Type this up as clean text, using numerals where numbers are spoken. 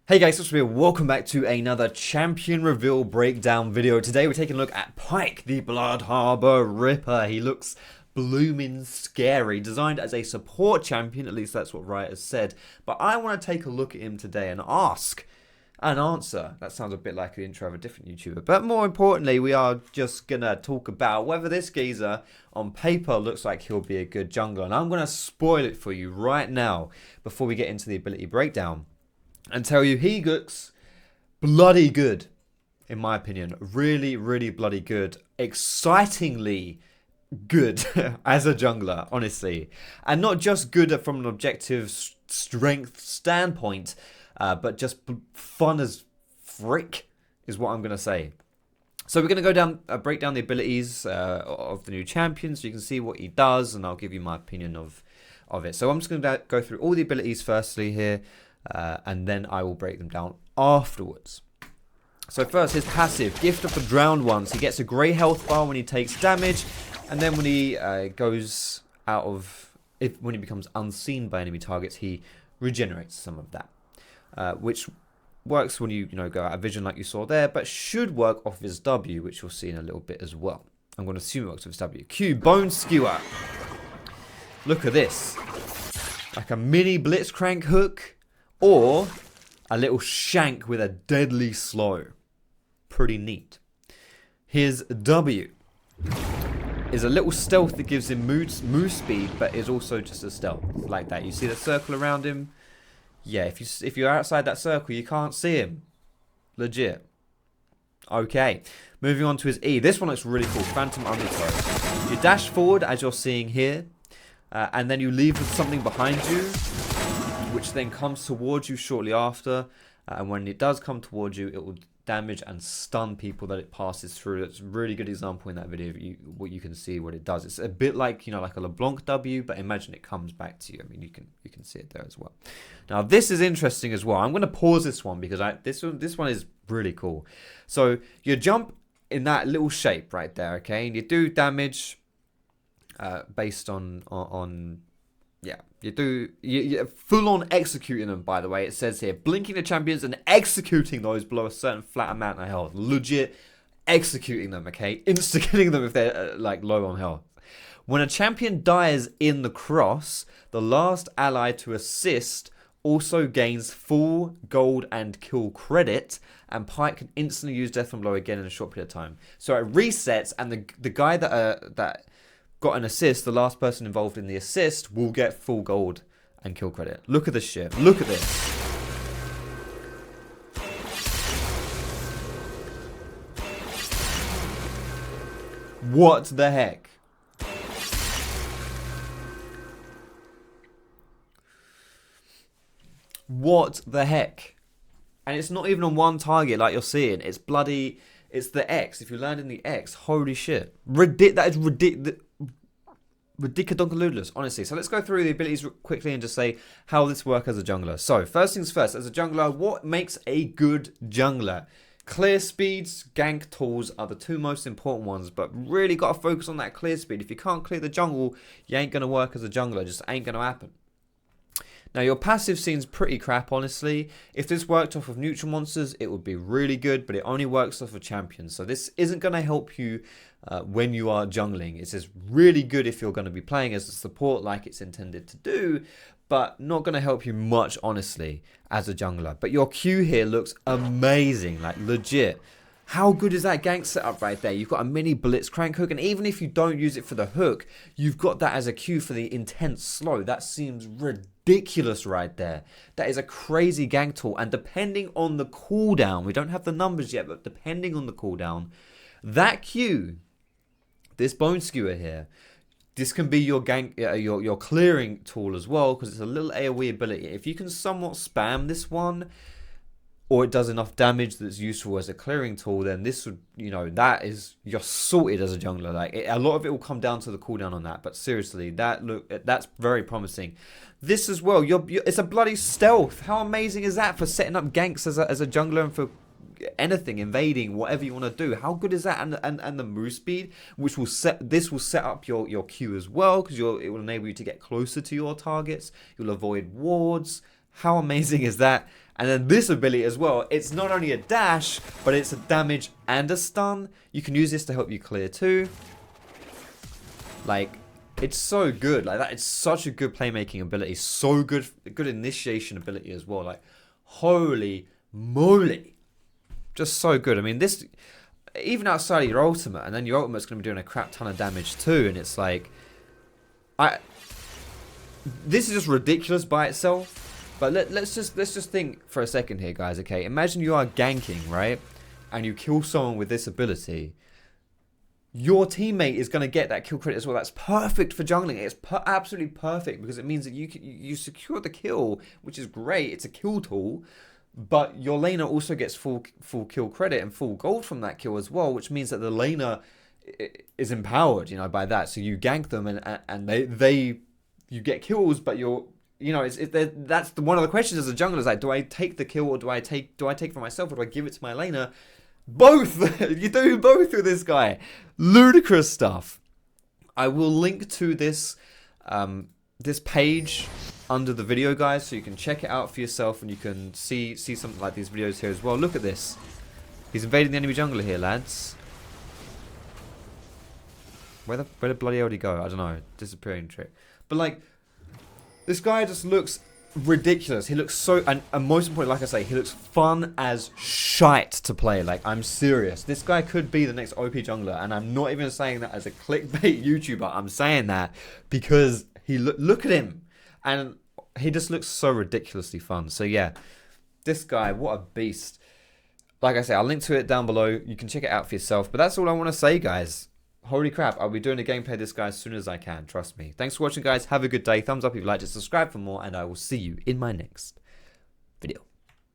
Hey guys, what's up? Welcome back to another champion reveal breakdown video. Today we're taking a look at Pyke, the Blood Harbor Ripper. He looks blooming scary, designed as a support champion, at least that's what Riot has said. But I want to take a look at him today and ask and answer. That sounds a bit like the intro of a different YouTuber. But more importantly, we are just going to talk about whether this geezer on paper looks like he'll be a good jungler. And I'm going to spoil it for you right now before we get into the ability breakdown. And tell you he looks bloody good, in my opinion. Really, really bloody good. Excitingly good as a jungler, honestly. And not just good from an objective strength standpoint, but just fun as frick is what I'm going to say. So we're going to go down, break down the abilities of the new champion so you can see what he does, and I'll give you my opinion of it. So I'm just going to go through all the abilities firstly here. And then I will break them down afterwards. So first, his passive, Gift of the Drowned Ones. He gets a grey health bar when he takes damage, and then when he goes out of, when he becomes unseen by enemy targets, he regenerates some of that, which works when you go out of vision like you saw there, but should work off his W, which you'll see in a little bit as well. I'm going to assume it works off his W. Q, Bone Skewer. Look at this, like a mini Blitzcrank hook. Or a little shank with a deadly slow. Pretty neat. His W is a little stealth that gives him move speed, but is also just a stealth like that. You see the circle around him? Yeah, if you're outside that circle, you can't see him. Legit. Okay, moving on to his E. This one looks really cool. Phantom Undertow. You dash forward as you're seeing here, and then you leave with something behind you, which then comes towards you shortly after, and when it does come towards you, it will damage and stun people that it passes through. That's a really good example in that video. What you can see what it does. It's a bit like like a LeBlanc W, but imagine it comes back to you. I mean, you can see it there as well. Now this is interesting as well. I'm going to pause this one because this one is really cool. So you jump in that little shape right there, okay, and you do damage based on. Yeah, you full on executing them, by the way. It says here, blinking the champions and executing those below a certain flat amount of health. Legit executing them, okay? Insta-killing them if they're like low on health. When a champion dies in the cross, the last ally to assist also gains full gold and kill credit, and Pyke can instantly use Death from Blow again in a short period of time. So it resets, and the guy that got an assist, the last person involved in the assist will get full gold and kill credit. Look at this shit. Look at this. What the heck? What the heck? And it's not even on one target like you're seeing. It's bloody... It's the X. If you land in the X, holy shit. That is ridiculous. Ridiculous, honestly. So let's go through the abilities quickly and just say how this works as a jungler. So first things first, as a jungler, what makes a good jungler? Clear speeds, gank tools are the two most important ones, but really got to focus on that clear speed. If you can't clear the jungle, you ain't going to work as a jungler. It just ain't going to happen. Now, your passive seems pretty crap, honestly. If this worked off of neutral monsters, it would be really good, but it only works off of champions. So this isn't going to help you when you are jungling. It's just really good if you're going to be playing as a support like it's intended to do, but not going to help you much, honestly, as a jungler. But your Q here looks amazing, like legit. How good is that gank setup right there? You've got a mini Blitzcrank hook, and even if you don't use it for the hook, you've got that as a Q for the intense slow. That seems ridiculous right there. That is a crazy gank tool, and depending on the cooldown, we don't have the numbers yet, but depending on the cooldown, that Q, this Bone Skewer here, this can be your gank, your clearing tool as well, because it's a little AoE ability. If you can somewhat spam this one, or it does enough damage that's useful as a clearing tool, then this would, that is, you're sorted as a jungler. Like a lot of it will come down to the cooldown on that, but seriously, that's very promising. This as well, it's a bloody stealth. How amazing is that for setting up ganks as a jungler and for anything, invading, whatever you want to do? How good is that? And the move speed, which will set up your Q as well, because it will enable you to get closer to your targets. You'll avoid wards. How amazing is that? And then this ability as well, it's not only a dash, but it's a damage and a stun. You can use this to help you clear too. Like, it's so good. Like that, it's such a good playmaking ability. So good initiation ability as well. Like, holy moly. Just so good. I mean, this, even outside of your ultimate, and then your ultimate's going to be doing a crap ton of damage too. And it's like, this is just ridiculous by itself. But let's just think for a second here, guys. Okay, imagine you are ganking, right, and you kill someone with this ability. Your teammate is going to get that kill credit as well. That's perfect for jungling. It's absolutely perfect because it means that you secure the kill, which is great. It's a kill tool, but your laner also gets full kill credit and full gold from that kill as well, which means that the laner is empowered, you know, by that. So you gank them and you get kills, but you're, you know, that's one of the questions as a jungler is like, do I take the kill or do I take for myself or do I give it to my laner? Both! You do both with this guy. Ludicrous stuff. I will link to this this page under the video, guys, so you can check it out for yourself and you can see something like these videos here as well. Look at this. He's invading the enemy jungler here, lads. Where the bloody hell did he go? I don't know. Disappearing trick. But like, this guy just looks ridiculous. He looks so, and most importantly, like I say, he looks fun as shite to play. Like, I'm serious. This guy could be the next OP jungler, and I'm not even saying that as a clickbait YouTuber. I'm saying that because he look at him, and he just looks so ridiculously fun. So yeah, this guy, what a beast. Like I say, I'll link to it down below. You can check it out for yourself. But that's all I want to say, guys. Holy crap, I'll be doing a gameplay of this guy as soon as I can, trust me. Thanks for watching, guys. Have a good day. Thumbs up if you liked it, subscribe for more, and I will see you in my next video.